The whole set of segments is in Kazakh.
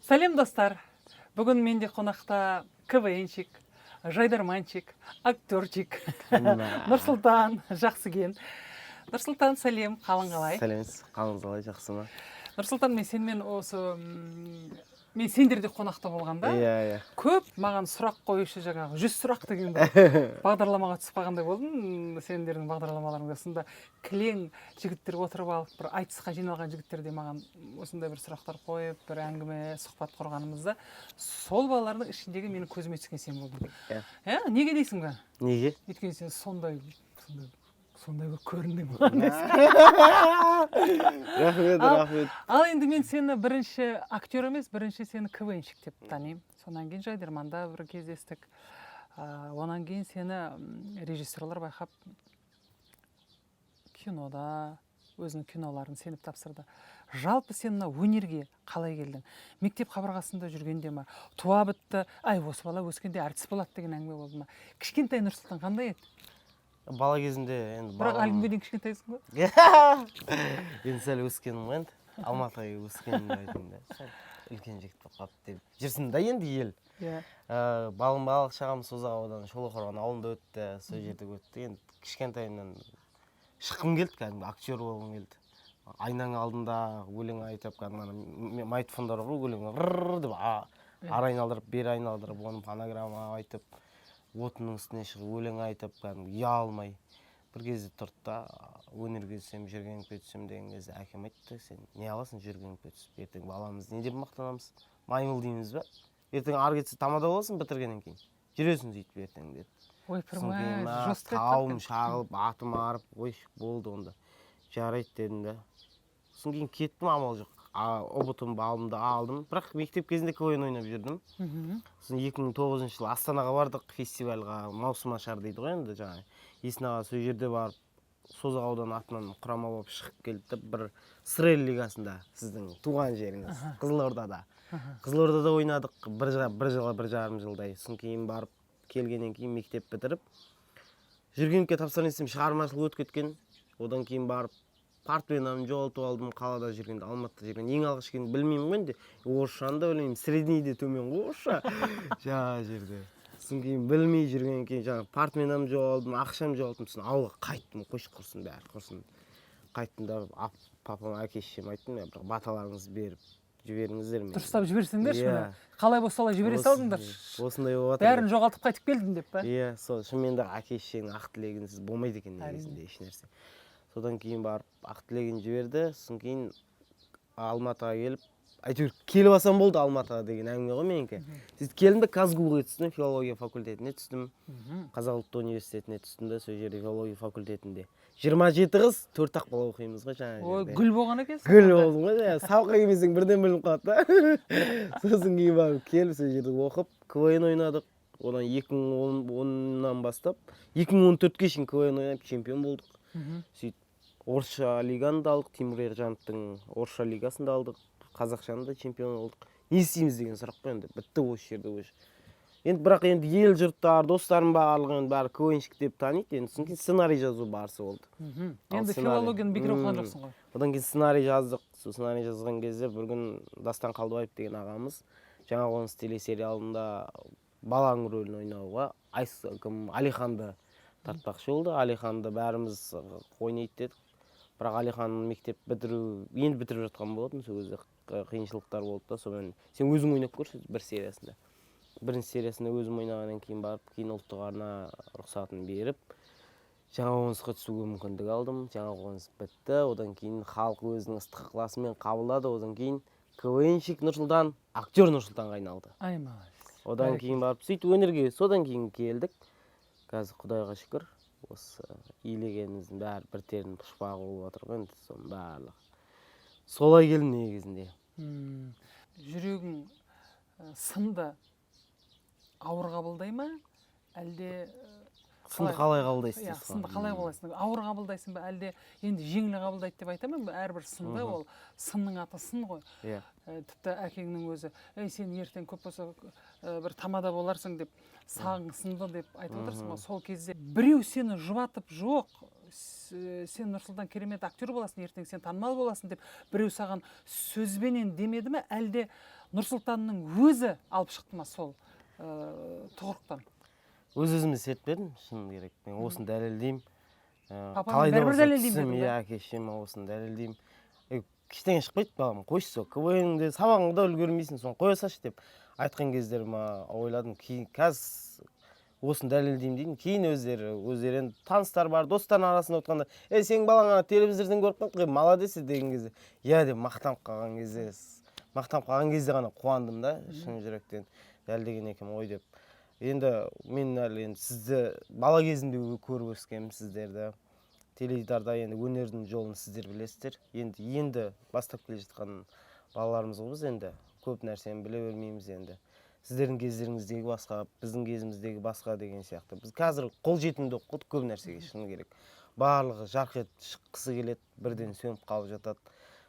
Сәлем достар. Бүгін менде қонақта КВНщик, жайдарманщик, актерчик Нұрсұлтан Жақсыген. Нұрсұлтан, сәлем, қалың қалай? Сәлеміз, қалыңыз қалай, жақсы ма? Нұрсұлтан, мен сендерде қонақта болғанда, көп маған сұрақ қойушы жаңағы 100 сұрақ деген бағдарламаға түсіп қалғандай болдым. Сендердің бағдарламаларыңда сонда кілең жігіттер отырып алып, бір айтысқа жиналған жігіттер де маған осындай бір сұрақтар қойып, бір әңгіме, сұхбат құрғанымызда, сол балалардың ішіндегі менің көзіме түскен сен болдың. Неге дейсің бе? Неге? Өйткені сен сондай бір көріндің маған. Рахмет. Ал енді мен сені бірінші актер емес, бірінші сені КВНщик деп танимын. Сонан кейін жайдарманда бір кездестік. Онан кейін сені режиссерлар байқап кинода өзінің киноларын сеніп тапсырды. Жалпы сен мына өнерге қалай келдің? Мектеп қабырғасында жүргенде ма? Туа бітті, осы бала өскенде әртіс болады деген әңгіме болды ма? Кішкентай Нұрсұлтан қандай еді? Бала кезінде енді бірақ әлгіге дейін кішкентайсың ба? енді сәл өскенім ғой енді. Алматыға өскенімді айтыңда. Үлкен жігіт болып қалыпты деп жүрсін да енді ел. Балалық шағам Созақ ауданы Шолаққорған ауылында өтті, сол жерде өтті. Енді кішкентайымнан шыққым келді, кәдімгі актер болғым келді. Айнаның алдында өлең айтып, кәдімгі майтфондар ғой, өлең деп ары айналдырып, бері айналдырып, оны фонограмма айтып, отының үстіне шығып өлең айтып, кәдімгі ұялмай. Бір кезде тұрды да, өнерге түсем, жүргенге түсем деген кезде әкем айтты, сен не аласың жүргенге түсіп, ертең баламыз не деп мақтанамыз? Маймыл дейміз ба? Ертең ары кетсе тамада боласың бітіргеннен кейін. Жүресің сөйтіп ертең деді. Ой, пірмай, тауым шағылып, атым арып, болды онда. Жарайды дедім да. Сосын кейін кеттім, амал жоқ. Ұбытымды алдым. Бірақ мектеп кезінде КВН ойнап жүрдім. Сосын 2009 жылы Астанаға бардық, фестивальға, маусым ашар дейді ғой енді жаңағы. Есін аға сол жерде барып, Созақ ауданы атынан құрама болып шығып келді, бір Сырел лигасында, сіздің туған жеріңіз, Қызылордада. Қызылордада ойнадық бір жарым жылдай. Сосын кейін барып, келгеннен кейін мектеп бітіріп, жүргенке тапсырған естем шығармашылық өтіп кеткен. Одан кейін барып, партбенамын жоғалтып алдым, қалада жүргенде, Алматыда жүрген. Ең алғаш келгенде білмеймін ғой енді. Орысшаны да білмеймін, среднейде төмен ғой орысша. Жаңа жерде. Сосын кейін білмей жүргеннен кейін жаңа партбенамын жоғалдым, ақшам жоғалтым. Сосын ауылға қайттым, қойшы құрсын, бәрі құрсын. Қайттым да папам, әке-шешем айттым, бірақ баталарыңызды беріп жіберіңіздер мен. Дұрыстап жіберсеңдерші міне. Қалай болса солай жібере салдыңдар. Осындай болып жатыр. Бәрін жоғалтып қайтып келдің деп па? Иә, сол шынымен де әке-шешенің ақ тілегінсіз болмайды екен негізінде ешнәрсе. Содан кейін барып ақ тілегін жіберді, сосын кейін Алматыға келіп, әйтеуір келіп алсам болды Алматыға деген әңгіме ғой менікі. Сөйтіп келдім де Казгуға түстім, филология факультетіне түстім. Қазақ ұлттық университетіне түстім де, сол жерде филология факультетінде. 27 қыз, 4-ақ бала оқимыз ғой жаңа жерде. Ой, гүл болған екенсің. Гүл болдым ғой, сабаққа келмесең бірден білініп қалады да. Сосын кейін барып келіп, сол жерде оқып, КВН ойнадық. Одан 2010-нан бастап 2014-ге шейін КВН ойнап чемпион болдық. Сөйтіп Орысша лиганы да алдық, Тимур Ержановтың Орысша лигасын да алдық, қазақшаны да чемпион болдық. Не істейміз деген сұрақ қой енді, бітті осы жерде уже. Енді бірақ енді ел жұрттар, достарым барлығы бәрі КВНщик деп таниды, енді сосын кейін сценарий жазу барысы болды. Енді филологияны бекер оқыған жоқсың ғой. Одан кейін сценарий жаздық. Сол сценарий жазған кезде бір күн Дастан Қалдыбаев деген ағамыз жаңа қоныс телесериалында баланың рөлін ойнауға Алиханды тартпақшы болды. Алиханды бәріміз ойнайды дедік. Бірақ Алиханның мектеп енді бітіріп жатқан болатын, сол кезде қиыншылықтар болды да, сонымен сен өзің ойнап көрші бір сериясында. Бірінші сериясында өзім ойнағаннан кейін барып, кейін ұлттық арна рұқсатын беріп, жаңа қонысқа түсуге мүмкіндік алдым. Жаңа қоныс бітті, одан кейін халық өзінің ыстық ықыласымен қабылдады, одан кейін КВНщик Нұрсұлтан, актер Нұрсұлтанға айналды. Ай, молодец. Одан кейін барып, сөйтіп өнерге содан кейін келдік. Қазір Құдайға шүкір, осы илегеніміздің бәрі бір терінің пұшпағы болып жатыр ғой, енді соның барлығы. Солай келдім негізінде. Жүрегің сынды ауыр қабылдай ма? Әлде сынды қалай қабылдайсың? Сынды қалай қабылдайсың? Ауыр қабылдайсың ба, әлде енді жеңіл қабылдайды деп айтамын, әрбір сынды ол сынның аты сын ғой. Тіпті әкеңнің өзі, сен ертең көп болса бір тамада боларсың деп, сағың сынды деп айтып отырсың ғой. Сол кезде біреу сені жұбатып, жоқ, сен Нұрсұлтан керемет актер боласың, ертең сен танымал боласың деп біреу саған сөзбенен демеді ме, әлде Нұрсұлтанның өзі алып шықты ма сол тұғырықтан? Өз-өзіме серт бердім, шын керек. Мен осыны дәлелдеймін. Папамен бәрібір дәлелдеймін дедім иә, әкешем, осыны дәлелдеймін. Кішкене шықпайды балам, қойшы сол, КВНде сабағыңды үлгермейсің, соны қоя салшы деп айтқан кездерім ойладым. Кейін қазір осыны дәлелдеймін деймін. Кейін өздері таныстар бар, достардың арасында отқанда, сенің балаң ана телевизордан көріп қалды, молодец деген кезде, иә деп мақтанып қалған кезде ғана қуандым да, шын жүректен дәлелдеген екем ой деп. Енді мен әлі сізді бала кезімде көріп өскенмін сіздерді. Теледидарда енді өнердің жолын сіздер білесіздер. Енді бастап келе жатқан балаларымыз ғой біз енді. Көп нәрсені біле бермейміз енді. Сіздердің кездеріңіздегі басқа, біздің кезіміздегі басқа деген сияқты. Біз қазір қолжетімді көп нәрсеге шыны керек. Барлығы жарқ етіп шыққысы келеді, бірден сөніп қалып жатады.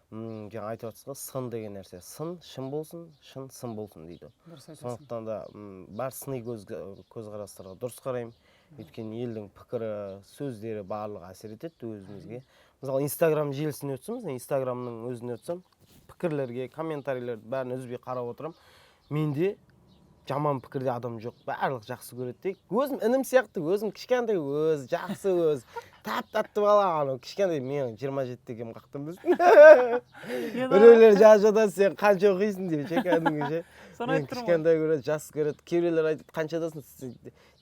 Жаңа айтып жатсыз ғой, сын деген нәрсе. Сын шын болсын, шын сын болсын дейді. Сондықтан да бар сыни көзқарастарға дұрыс қараймын. Өйткені елдің пікірі, сөздері барлығы әсер етеді өзімізге. Мысалы, Инстаграм желісіне өтсем, Инстаграмның өзіне өтсем, пікірлерге, комментарийлерді бәрін үзбей қарап отырам. Менде жаман пікірде адам жоқ, барлығы жақсы көреді. Өзім інім сияқты, өзім кішкентай, өзі жақсы, өзі тап-татты бала, кішкентай, мен 27-дегем қақтым біз. Біреулер жазып жатады, сен қанша оқисың деп, кәдімгі. Мен кішкентай көреді, жас көреді. Кейбіреулер айтады, қаншадасың?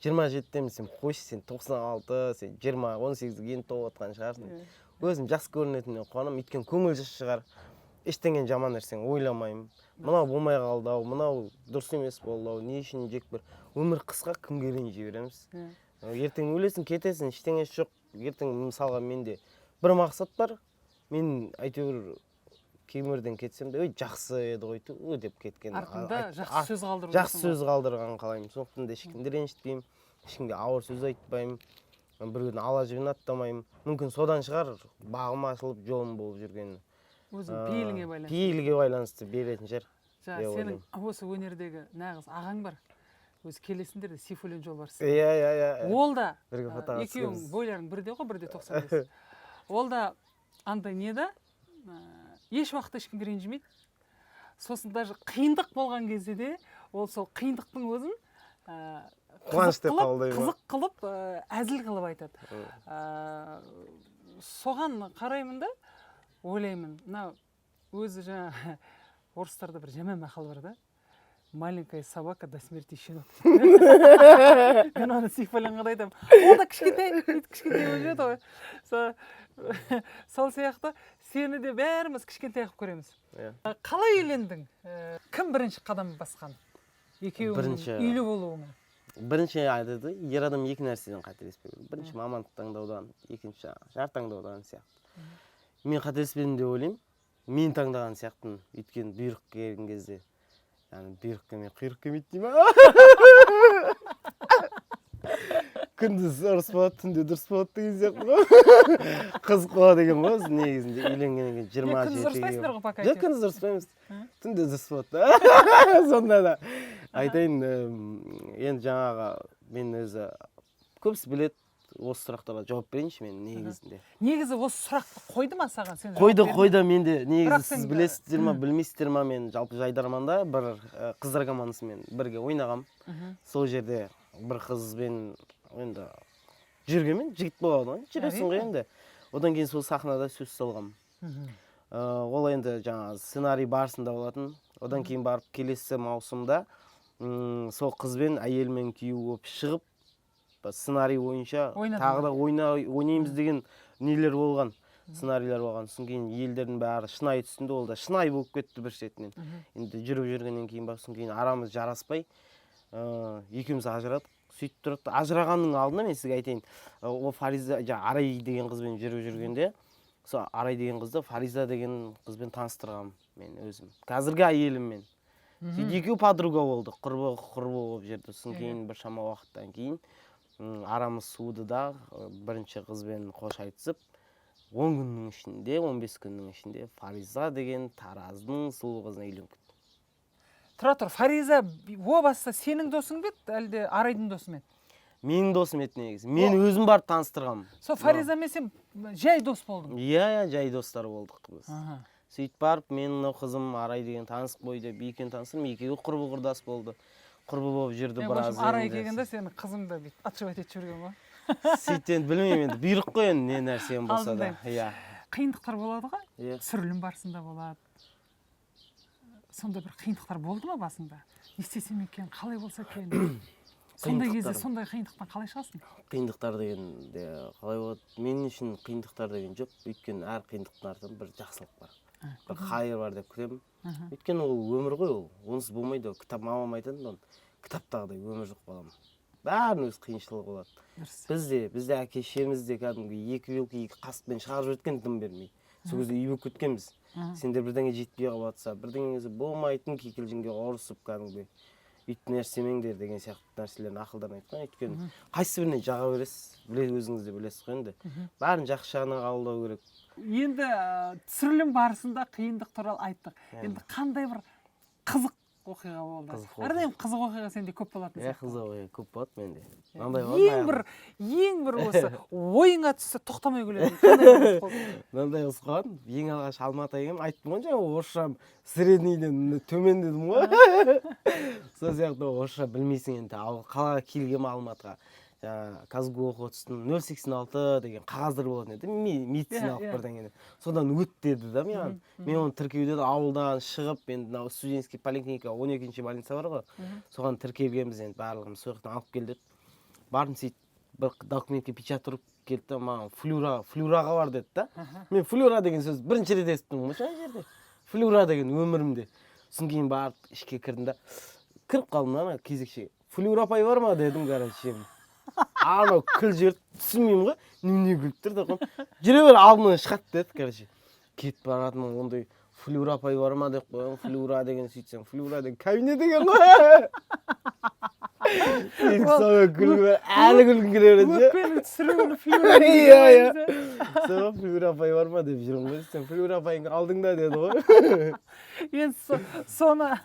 27-демін, сен қойшы, сен 96, сен 20, 18-ге енді толып отқан шығарсың. Өзім жас көрінетініне қуанам, өйткені көңіл жас шығар. Ештеңен жаман нәрсені ойламаймын. Мынау болмай қалды, мынау дұрыс емес болды, не үшін жек бір. Өмір қысқа, кімге ренжи береміз. Ертең өлесің, кетесің, ештеңесі жоқ. Ертең мысалға менде бір мақсат бар. Мен әйтеуір кемерден кетсем де, жақсы еді ғой деп кеткен. Артында жақсы сөз қалдырған. Жақсы сөз қалдырған қалаймын. Сондықтан да ешкімді ренжітпеймін, ешкімге ауыр сөз айтпаймын. Бір күні ала жібін аттамаймын. Мүмкін содан шығар бағым ашылып жолым болып жүргені. Өзің пейіліңе байланысты. Пейілге байланысты беретін жер. Сенің осы өнердегі нағыз ағаң бар. Өзі келесіңдер де Сейфуллин Жолбарыс. Иә. Ол да екеуің бойларың бірде ғой, 1.95. Ол да андай неді, еш уақытта ешкімге ренжімейді. Сосын даже қиындық болған кезде де, ол сол қиындықтың өзін қызық қылып, әзіл қылып айтады. Соған қараймын да, ойлаймын, өзі жаңа орыстарда бір жаман мақал бар да, маленькая собака до смерти щенок. Мен оны Сейфуллинға да айтамын. Ол да кішкентай болып жүреді ғой. Сол сияқты сені де бәріміз кішкентай қылып көреміз. Қалай үйлендің? Кім бірінші қадам басқан? Екеуіңнің үйлі болуыңа? Бірінші айтады, ер адам екі нәрседен қателеспеу керек. Бірінші мамандық таңдаудан, екінші жар таңдаудан сияқты. Мен қателеспедім деп ойлаймын. Мен таңдаған сияқтымын. Өйткені бұйрық келген кезде, яғни бұйрық келмей құйрық келмейді дей ма? Күндіз ұрыс болады, түнде дұрыс болады деген сияқты ғой. Қызық болады деген ғой, негізінде үйленгеннен кейін 27-ге. Күндіз ұрыспайсыңдар ғой пока? Жоқ, күндіз ұрыспаймыз. Түнде дұрыс болады. Сонда да айтайын, енді жаңағы мен өзі көбісі біледі. Осы сұрақтарға жауап берейінші мен негізінде. Негізі осы сұрақты қойды ма саған? Қойды менде. Негізі сіз білесіздер ма, білмейсіздер ма, мен жалпы Жайдарманда бір қыздар командасымен бірге ойнағам. Сол жерде бір қызбен енді жүргенмен жігіт болған, жүресің ғой енді. Одан кейін сол сахнада сөз салғам. Ол енді жаңағы сценарий барысында болатын. Одан кейін барып келесі маусымда сол қызбен әйелмен күйеу болып шығып, сценарий бойынша тағы да ойнаймыз деген нелер болған, сценарийлер болған. Сосын кейін елдердің бәрі шынайы түсінді, ол да шынайы болып кетті бір шетінен. Енді жүріп жүргеннен кейін сосын кейін арамыз жараспай, екеуміз ажырадық. Сөйтіп тұрды. Ажырағанның алдында мен сізге айтайын, ол Фариза, Арай деген қызбен жүріп жүргенде, сол Арай деген қызды Фариза деген қызбен таныстырғам мен өзім. Қазіргі әйеліммен. Екеуі подруга болды, құрбы болып жүрді. Сосын кейін бір шама уақыттан кейін арамыз суыды да бірінші қызбен қош айтысып, 10 күннің ішінде, 15 күннің ішінде Фариза деген Тараздың сұлу қызына үйленіп кетті. Тұра, Фариза о баста сенің досың бе еді, әлде Арайдың досы ма еді? Менің досым еді негізі. Мен өзім барып таныстырғам. Сол Фаризамен сен жай дос болдың? Иә, жай достар болдық біз. Сөйтіп барып, менің мынау қызым Арай деген танысық бойда екеуін таныстырдым, екеуі құрбы құрдас болды. Құрбы болып жүрді біраз. Арай келгенде сенің қызың да бүйтіп отшивать етіп жүрген ғой. Сөйтіп білмеймін енді, бұйрық қой енді не нәрсем болса да. Иә. Қиындықтар болады ғой? Иә. Түсірілім барысында болады. Сонда бір қиындықтар болды ма басында? Не істесем екен, қалай болса екен? Сондай кезде сондай қиындықтан қалай шығасың? Қиындықтар дегенде қалай болады? Мен үшін қиындықтар деген жоқ. Өйткені әр қиындықтың артында бір жақсылық бар. Бір қайыр бар деп күтемін. Өйткені ол өмір ғой ол. Онсыз болмайды. Кітап мамам айтады, кітаптағыдай өмір жоқ балам. Бәрінің өз қиыншылығы болады. Бізде әке-шешеміз де кәдімгі екі вилка екі қасықпен шығарып жеткен дым бермей. Сол кезде үй болып кеткенбіз. Сендер бірдеңе жетпей қалып жатса, бірдеңеңізі болмайтын кикілжіңге ұрысып кәдімгі үйт нәрсемеңдер деген сияқты нәрселерін ақылдарын айтқан. Өйткені қайсы біріне жаға бересіз, өзіңіз де білесіз ғой енді. Бәрін жақсы жағына қабылдау керек. Енді түсірілім барысында қиындық туралы айттық. Енді қандай бір қызық оқиға болды? Әрдайым қызық оқиға сенде көп болатын сияқты. Қызық оқиға көп болады менде. Ең бір осы ойыңа түссе тоқтамай күлетін. Мынандай қыз қалған. Ең алғаш Алматыға келгенмін, айттым ғой жаңа орысшам среднийден төмен дедім ғой. Сол сияқты орысша білмейсің енді. Қалаға келгенмін Алматыға. Казгу оқуға түстім, 086 деген қағаздар болатын еді, медициналық бірдеңені. Содан өт деді да маған. Мен оны тіркеуде ауылдан шығып, енді студенческий поликлиника 12-ші больница бар ғой. Соған тіркелгенбіз енді барлығымыз сол жақтан алып келдік. Бардым сөйтіп бір документке печат ұрып келді, маған флюраға бар деді да. Мен флюра деген сөз бірінші рет естідім ғой жаңа жерде. Флюра деген өмірімде. Сосын кейін барып ішке кірдім да, кіріп қалдым ана кезекшіге. Флюра апай бар ма дедім, короче. Анау күл жерді түсінмеймін ғой, немене күліп тұр да жүре бер алдымнан шығады деді, короче. Кетіп баратынмын, ондай флюра апай бар ма деп қоямын, флюра деген сөйтсең, флюра деген кабинет деген ғой. Соған күліп бер, әлі күлгім келе береді. Өкпені түсіріп флюра деген. Соған флюра апай бар ма деп жүрмін ғой, сен флюра апайың алдыңда деді ғой. Енді соны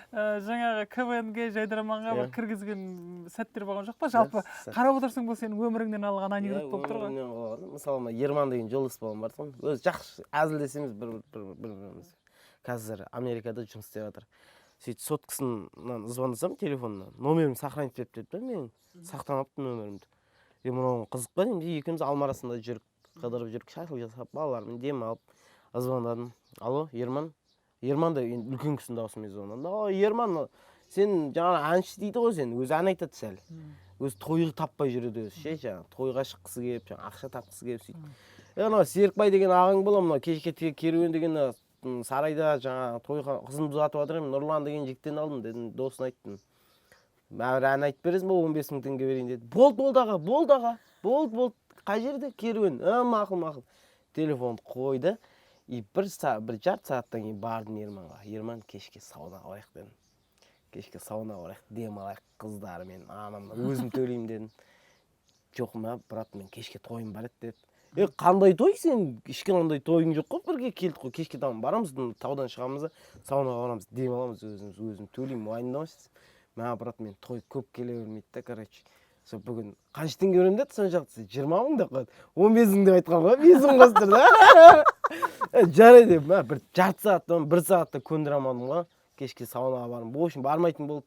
жаңағы КВН-ге жайдарманға бір кіргізген сәттер болған жоқ па? Жалпы қарап отырсың бұл сенің өміріңнен алған анекдот болып тұр ғой. Мысалы, Ерман деген жолдас болған бар тұғын. Өзі жақсы әзілдесеміз бір-біріміз. Қазір Америкада жұмыс істеп жатыр. Сөйтіп соткасынан звондасам телефоннан. Номерімді сохранить етіп деді, мен сақтамаппын нөмірімді. Мынау қызық па деймін, екеуміз Алма арасында жүріп, қыдырып жүріп, шашыл жасап, балалармен дем алып, звондадым. Алло, Ерман? Ерман да үлкен кісінің дауысымен звондады. Ерман, сен жаңа әнші дейді ғой сен, өзі ән айтады сәл. Өзі тойғы таппай жүреді өзі, жаңа тойға шыққысы келіп, жаңа ақша тапқысы келіп сөйтіп. Ана Серікбай деген ағаң бола, мына кешке керуен деген сарайда жаңа тойға қызымды ұзатып жатыр, Нұрлан деген жігіттен алдым дедім, досын айттым. Мәуір ән айтып бересің ба, 15 мың теңге берейін деді. Болды аға, болды. Қай жерде керуен? Мақұл. Телефонды қойды. Бір жарты сағаттан кейін бардым Ерманға. Ерман, кешке саунаға барайық дедім. Кешке саунаға барайық, дем алайық қыздарымен, анамды өзім төлеймін дедім. Жоқ ма, брат, мен кешке тойым бар еді деді. Қандай той сен? Ешқандай тойың жоқ қой, бірге келдік қой. Кешке барамыз, таудан шығамыз, саунаға барамыз, дем аламыз, өзім төлеймін, уайымдамайсыз. Брат, мен той көп келе бермейді да, короче. Бүгін қанша теңге беремін деді, соншалықты 20 мың деп қойды. 15 мың деп айтқан ғой, 5 мың қостыр да. Жарайды деп, бір жарты сағаттан, бір сағатта көндіре алмадым ғой. Кешке саунаға барым, бұл үшін бармайтын болды.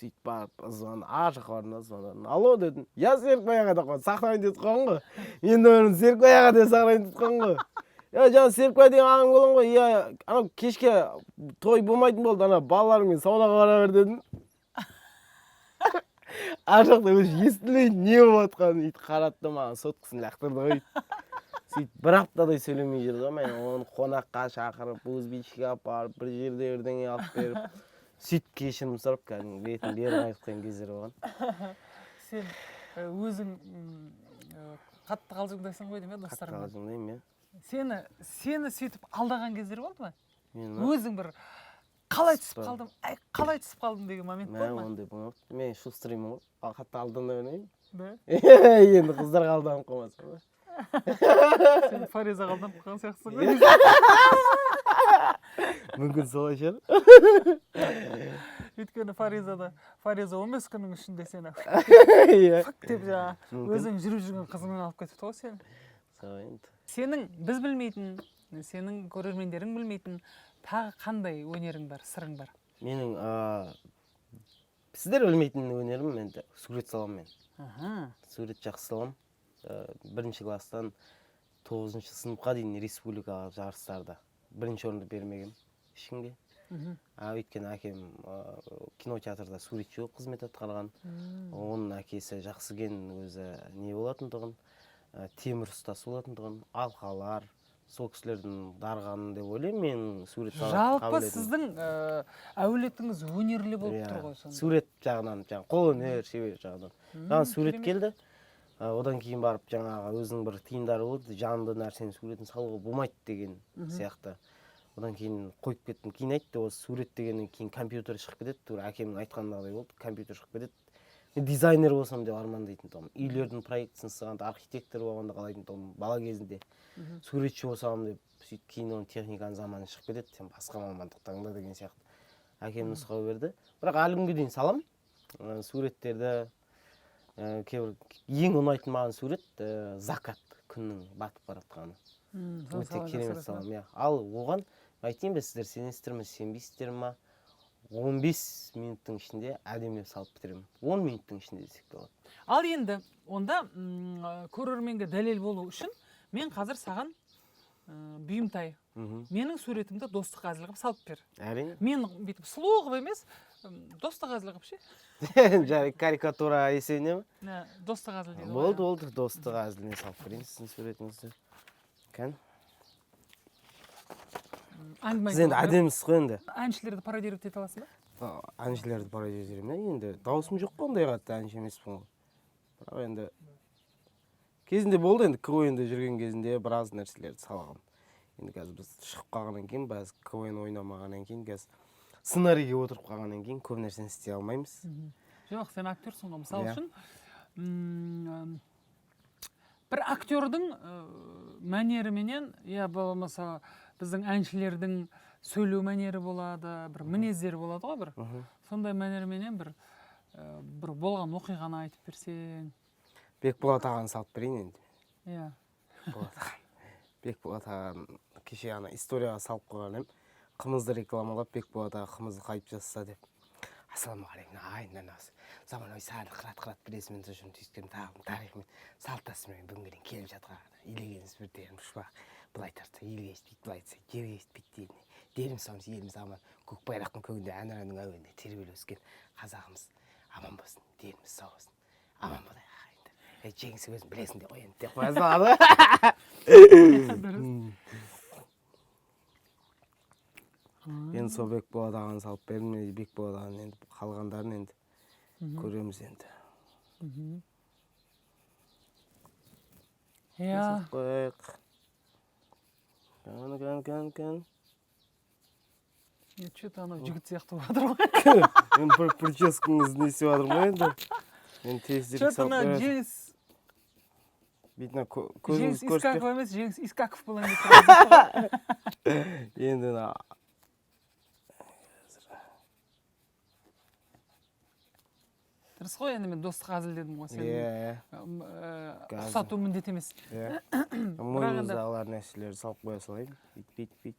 Сөйтіп барып, звондадым, жаққа бардым да, звондадым. Алло дедім, я Серікбай аға деп қойды, сақтайын деп қойған ғой. Мен де өмірім Серікбай аға деп сақтайын деп қойған ғой. Жаңа Серікбай деген ағаң болған ғой, анау кешке той болмайтын болды, ана балаларыңмен саунаға бара бер дедім. Жақта өзі естілмейді, не болып жатқанын үйт қаратты, маған соткасын лақтырды ғой. Сөйтіп бір аптадай сөйлемей жүрді ғой, мен оны қонаққа шақырып, узбечке апарып, бір жерде бірдеңе алып беріп, сөйтіп кешірім сұрап, кәдімгі бетін бері қайтқан кездер болған. Сен өзің қатты қалжыңдайсың ғой деймін, достарыңмен? Қатты қалжыңдаймын, иә. Сені сөйтіп алдаған кездер болды ма? Өзің бір қалай түсіп қалдым деген момент болды ма? Ондай болмады. Мен шустрыймын ғой, қатты алдана бермеймін. Да? Енді қыздарға алданып қалмасын ғой. Сен Фаризаға алданып қалған сияқтысың ғой. Мүмкін солай шығар. Өйткені Фариза 15 күннің ішінде сені фак деп өзің жүріп жүрген қызыңмен алып кетіпті ғой сені. Солай енді. Сенің біз білмейтін, сенің көрермендерің білмейтін тағы қандай өнерің бар, сырың бар? Менің сіздер білмейтін өнерім енді сурет саламын мен. Сурет жақсы саламын. Бірінші класстан 9-шы сыныпқа дейін республикалық жарыстарда бірінші орынды бермегем ешкімге. Өйткені әкем кинотеатрда суретші болып қызмет атқарған. Оның әкесі Жақсыген өзі не болатындығын, темір ұстасы болатындығын, алқалар, сол кісілердің дарғаны деп ойлаймын мен сурет салатын қабілетім. Жалпы сіздің әулетіңіз өнерлі болып тұр ғой сонда. Сурет жағынан, қол өнер, шебер жағынан. Жаңа сурет келді. Одан кейін барып жаңағы өзінің бір тиындары болды, жанды нәрсенің суретін салуға болмайды деген сияқты. Одан кейін қойып кеттім. Кейін айтты, осы сурет дегеннен кейін компьютер шығып кетеді. Тура әкемнің айтқанындай болды, компьютер шығып кетеді. Мен дизайнер болсам деп армандайтын тұғым. Үйлердің проектісін сығанда, архитектор болғанда қалайтын тұғым бала кезінде. Суретші болсам деп, сөйтіп кейін оның техниканың заманы шығып кетеді. Сен басқа мамандық таңда деген сияқты. Әкем нұсқау берді. Бірақ әлі күнге дейін салам. Суреттерді кейбір ең ұнайтын маған сурет закат, күннің батып бара жатқаны. Өте керемет салам. Ал оған айтайын ба, сіздер сенесіздер ме, сенбейсіздер ме? 15 минуттың ішінде әдемілеп салып бітіремін. 10 минуттың ішінде десек болады. Ал енді онда көрерменге дәлел болу үшін мен қазір саған бұйымтай. Менің суретімді достық әзіл қылып салып бер. Әрине. Мен бүйтіп сұлу қылып емес, достық әзіл қылып ше. Жай карикатура есебіне ме? Достық әзіл дейді. Болды, достық әзіліне салып берейін сіздің суретіңізді. Кән? Сіз енді әдемісіз ғой енді. Әншілерді пародировать ете аласың ба? Әншілерді пародировать етемін. Енді дауысым жоқ қой, ондай қатты әнші емеспін ғой. Бірақ енді кезінде болды, енді КВН-де жүрген кезінде біраз нәрселерді салғам. Енді қазір біз шығып қалғаннан кейін, біз КВН ойнамағаннан кейін, қазір сценарийге отырып қалғаннан кейін көп нәрсені істей алмаймыз. Жоқ, сен актерсың ғой. Мысалы үшін бір актердің мәнеріменен, я болмаса біздің әншілердің сөйлеу мәнері болады, бір мінездері болады ғой бір. Сондай мәнеріменен бір болған оқиғаны айтып берсең. Бекболат ағаны салып берейін енді. Иә. Бекболат ағаны кеше ана историяға салып қойған ем. Қымызды рекламалап Бекболат аға қымызды қайып жасса деп. Ассалаумағалейкум, айынан осы заманауи сәнді қырат білесімен үшін түйіскен тағым тарихымен салт-дәстүрмен бүгінге дейін келіп жатқан илеген сүртерім ұшпақ. Былай тарса елге жетпейді, былай тарса жерге жетпейді дейіне. Дерім соңыз еліміз аман, көк байрақтың көгінде әнұранның әуенінде тербеліп өскен қазағымыз аман болсын, деріміз сау болсын. Аман болайық. Жеңісі өзін білесің де қоян деп қоя салады. Енді сол Бекболат ағаны салып бердім, Бекболат ағаны енді қалғандарын енді көреміз енді. Иә. Қойық. Кән. Че-то анау жігіт сияқты болатыр ғой. Мен прическаңыз несі бадыр ғой енді. Мен тездерік салып береді. Жеңіс көзіңіз көрсетпек. Искаков емес, Жеңіс Искаков болайын деп. Енді дұрыс қой, енді мен достық әзіл дедім ғой. Ұқсату міндет емес. Мойныңыздағылар нәрселерді салып қоя салайын. Бит.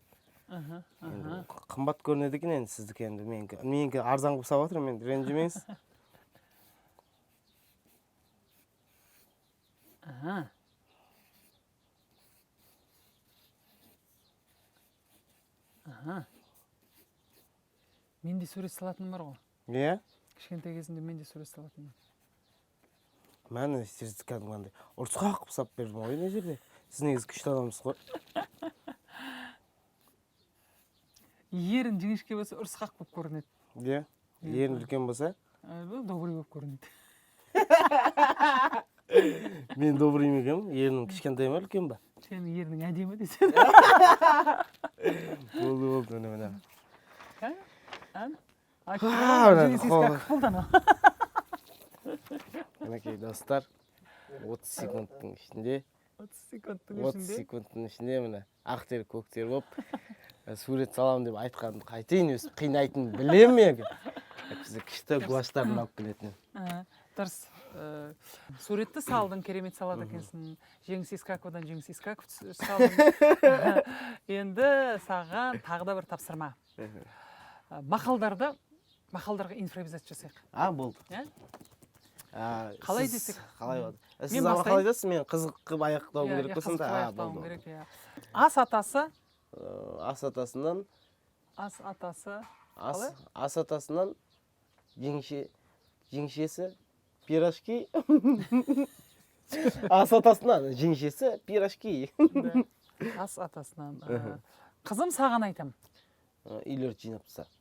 Қымбат көрінеді екен енді сіздікі енді. Менікі арзан қылып салып жатырмын, енді ренжімеңіз. Мен де сурет салатыным бар ғой. Иә? Кішкентай кезімде мен де сурет салатынмын. Мәні сіздік кәдімгідей ұрысқа қылып салып бердім ғой мына жерде. Сіз негізі күшті адамсыз ғой. Ерін жіңішке болса ұрысқақ болып көрінеді. Иә? Ерін үлкен болса? Добрый болып көрінеді. Мен добрый екенмін, ерінің кішкентай ма үлкен ба? Сенің ерінің әдемі деседі. Болды, міне. Жеңіс Искаков болды анау. Мінекей достар, 30 секундтың ішінде 30 секундтың ішінде міне ақтер көктер болып сурет салам деп айтқанды қайтайын, өстіп қинайтынын білем мен. Бізде күшті гуаштарын алып келетін. Дұрыс. суретті салдың, керемет салады екенсің. Жеңіс Искаковадан Жеңіс Искаков салдың. Енді саған тағы да бір тапсырма. Мақалдарға импровизация жасайық. Болды. Қалай десек? Қалай болады? Сіз мақал айтасыз, мен қызық қылып аяқтауым керек болсын да. Болды. Ас атасы. Ас атасынан. Ас атасы. Ас атасынан жеңшесі пирожки. Ас атасынан жеңшесі пирожки. Ас атасынан. Қызым саған айтам. Үйлерді жинап тастар.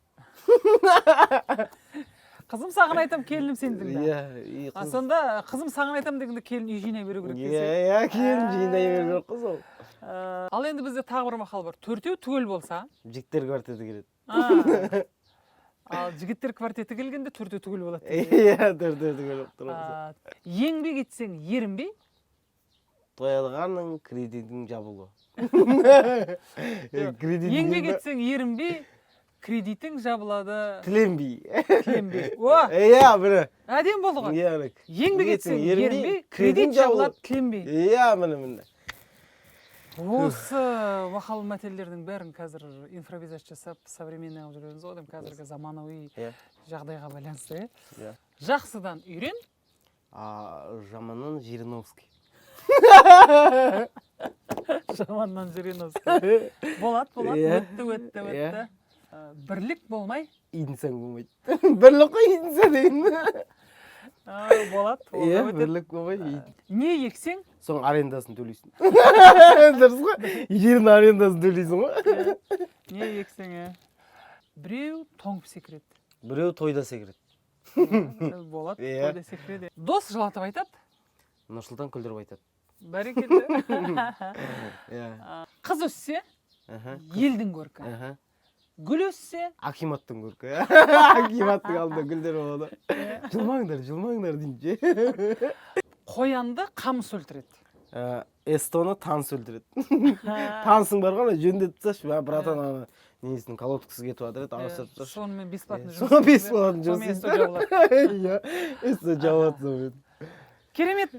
Қызым саған айтам, келінім сендің да. Иә. Сонда қызым саған айтам дегенде келін үй жинай беру керек десе. Иә, келін жинай беру керек қыз ол. Ал енді бізде тағы бір мақал бар. Төртеу түгел болса, жігіттер квартеті келеді. Ал жігіттер квартеті келгенде төртеу түгел болады. Иә, төртеу түгел болып тұрады. Еңбек етсең ерінбей, тоялғанның кредитің жабылу. Еңбек етсең ерінбей, кредитің жабылады. Тіленбей. Иә, міне. Әдем болды ғой. Иә, еңбек етсең ерінбей, кредит жабылады, тіленбей. Иә, міне. Осы мақал мәтелдердің бәрін қазір импровизация жасап, современный алып жүреміз ғой, қазіргі заманауи жағдайға байланысты. Жақсыдан үйрен. Жаманнан Жириновский. Жаманнан Жириновский. Болады. Өтті. Бірлік болмай. Инсан болмайды. Бірлік қой инсан дейін. Болады. Иә, бірлік болмай. Не ексең? Соң арендасын төлейсің. Дұрыс қой? Жерін арендасын төлейсің ғой? Не ексең? Біреу тоңып секіреді. Біреу тойда секіреді. Болады, тойда секіреді. Дос жылатып айтады. Нұрсұлтан күлдіріп айтады. Бәрекелді. Қыз өссе, елдің көркі. Гүл өссе, Акиматтың көркі. Акиматтың алдында гүлдер болады. Жылмаңдар дейінші. Қоянды қамыс өлтіреді. Эстоны таныс өлтіреді. Танысың бар ғой, жөндеп тасташы, братан несінің колодкасы кетіп жатыр еді, ауыстырып тасташы. Сонымен бесплатно жұмыс. Соны бесплатно жұмыс. Эсто жауады. Керемет.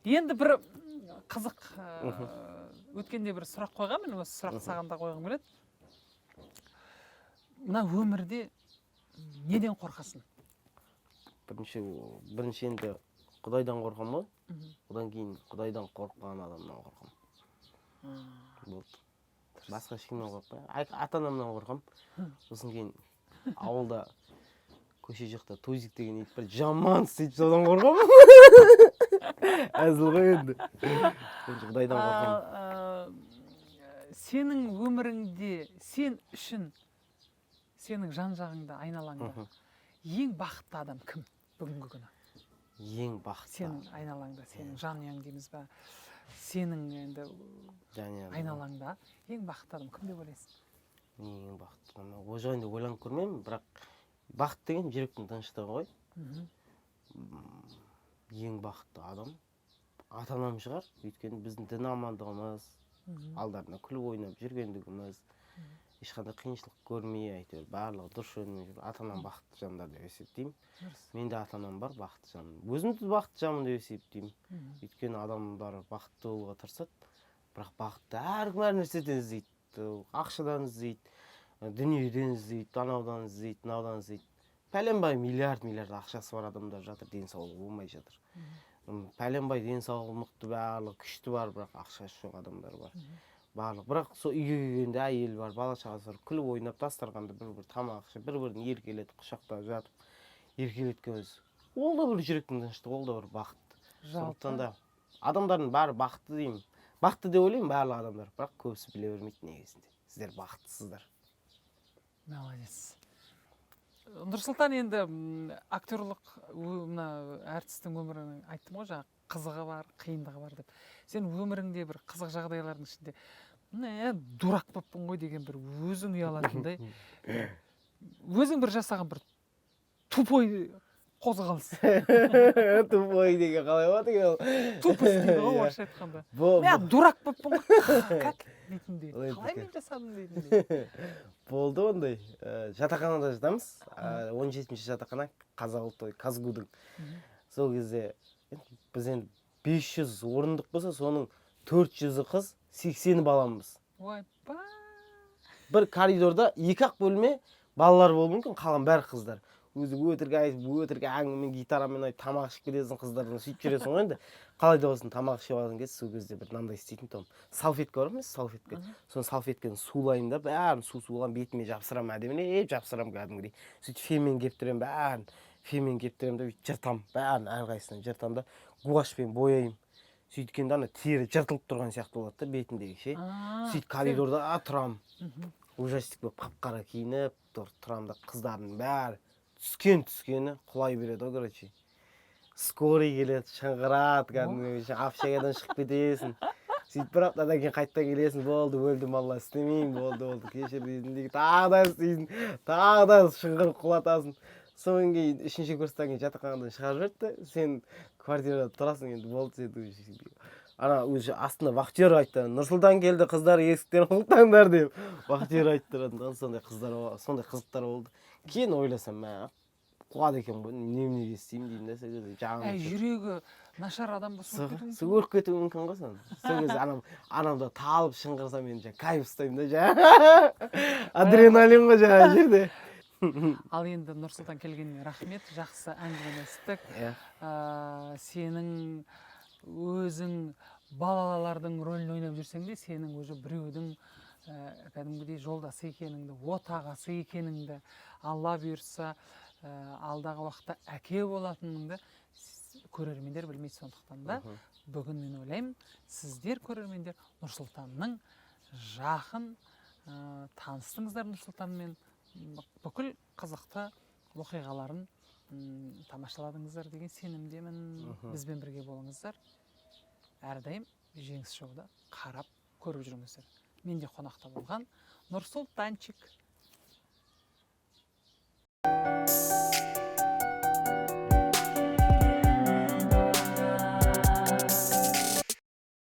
Енді бір қызық өткенде бір сұрақ қойғанмын, осы сұрақты саған да қойғым келеді. Мына өмірде неден қорқасың? Бірінші енді Құдайдан қорқам ғой. Одан кейін Құдайдан қорыққан адамнан қорқам. Болды. Басқа ешкімнен қорықпай. Ата-анамнан қорқам. Сосын кейін ауылда көше жақта Тузик деген ит бір жаман істейді, содан қорқам. Әзіл ғой енді. Құдайдан қорқам. Сенің өміріңде, сен үшін, сенің жан-жағыңда, айналаңда ең бақытты адам кім бүгінгі күні? Ең бақытты. Сенің айналаңда, сенің жанұяң дейміз ба? Сенің енді айналаңда ең бақытты адам кім деп ойлайсың? Ең бақытты адам. Ол жайында ойланып көрмеймін, бірақ бақыт деген жүректің тыныштығы ғой. Ең бақытты адам ата-анам шығар, өйткені біздің дін амандығымыз, алдарына күліп ойнап жүргендігіміз, ешқандай қиыншылық көрмей, әйтеуір барлығы дұрыс жөнмен жүріп, ата-анам бақытты жандар деп есептеймін. Менде ата-анам бар, бақытты жан. Өзімді бақытты жанмын деп есептеймін. Өйткені адамдар бақытты болуға тырысады, бірақ бақытты әркім әр нәрседен іздейді, ақшадан іздейді, дүниеден іздейді, анаудан іздейді, мынаудан іздейді. Пәленбай миллиард ақшасы бар адамдар жатыр, денсаулығы болмай жатыр. Пәленбай денсаулығы мықты, барлығы күшті бар, бірақ ақшасы жоқ адамдар бар. Барлық. Бірақ сол үйге келгенде әйел бар, бала шағасы бар, күліп ойнап дастарханда бір-бір тамақ ішіп, бір-бірін еркелетіп, құшақтап жатып, еркелеткен өзі. Ол да бір жүректің тыныштығы, ол да бір бақыт. Сондықтан да адамдардың бәрі бақытты деймін. Бақытты деп ойлаймын барлық адамдар, бірақ көбісі біле бермейді негізінде. Сіздер бақыттысыздар. Молодец. Нұрсұлтан енді актерлық мына әртістің өмірін айттым ғой, жаңа қызығы бар, қиындығы бар деп. Сен өміріңде бір қызық жағдайлардың ішінде дурак боппын ғой деген бір өзің ұялатындай, өзің бір жасаған бір тупой қозғалыс. Тупой деген қалай болады екен ол? Тупость дейді ғой орысша айтқанда. Мен дурак боппын ғой, как дейтіндей, қалай мен жасадым дейтіндей. Болды ондай. Жатақханада жатамыз. 17-ші жатақхана, Қазақ ұлттық Казгудың. сол кезде біз енді 500 орындық болса, соның 400-і қыз, 80-і баламыз. Ойбай. Бір коридорда 2-ақ бөлме балалар болуы мүмкін, қалған бәрі қыздар. Өзі өтірік айтып, өтірік әңгіме, гитарамен айтып, тамақ ішіп кетесің, қыздардан сөйтіп жүресің ғой енді. Қалай да болсын тамақ ішіп алған кезде сол кезде бір мынандай істейтін тұғым. Салфетка бар емес, салфетка. Соны салфетканы сулаймын да, бәрін сулаған бетіме жапсырамын, әдемілеп жапсырамын кәдімгідей. Сөйтіп фенмен кептіремін, бәрін фенмен кептіремін да, жыртамын, бәрін әрқайсысынан жыртамын да, гуашьпен бояймын. Сөйткенде ана тері жыртылып тұрған сияқты болады да бетіндегі ше. Сөйтіп коридорда тұрамын. Ужастик болып қап-қара киініп тұрамын да, қыздардың бәрі түскені құлай береді, короче. Скорый келеді, шыңғырады, кәдімгі общагадан шығып кетесің. Сөйтіп бір аптадан кейін қайтадан келесің, болды, өлдім, алла, істемеймін, болды, кешір дейсің, тағы да істейсің, тағы да шыңғырып құлатасың. Содан кейін 3-ші курстан кейін жатақханадан шығарып жіберді, сен квартирада тұрасың, енді болды, сен ана өзі астына вахтер айтты, Нұрсұлтан келді, қыздар есіктен құлтаңдар деп. Вахтер айтты, сондай қызықтар болды. Кейін ойласам, қуады екен ғой, неменеге істеймін деймін да, жүрегі нашар адам болса сол өліп кетуі мүмкін ғой сон. Сол кезде анамда талып шыңғырсам мен кайф ұстаймын да, адреналин ғой жерде. Ал енді Нұрсұлтан келгеніне рахмет, жақсы әңгімелестік. Сенің өзің балалардың рөлін ойнап жүрсең де, сенің өзі біреудің кәдімгідей жолдасы екеніңді, отағасы екеніңді, Алла бұйырса алдағы уақытта әке болатыныңды көрермендер білмейді. Сондықтан да бүгін мен ойлаймын, сіздер көрермендер Нұрсұлтанның жақын таныстыңыздар Нұрсұлтанмен, бүкіл қызықты оқиғаларын тамашаладыңыздар деген сенімдемін. Бізбен бірге болыңыздар. Әрдайым Жеңіс шоуды қарап көріп жүріңіздер. Менде қонақта болған Нұрсұлтанчик.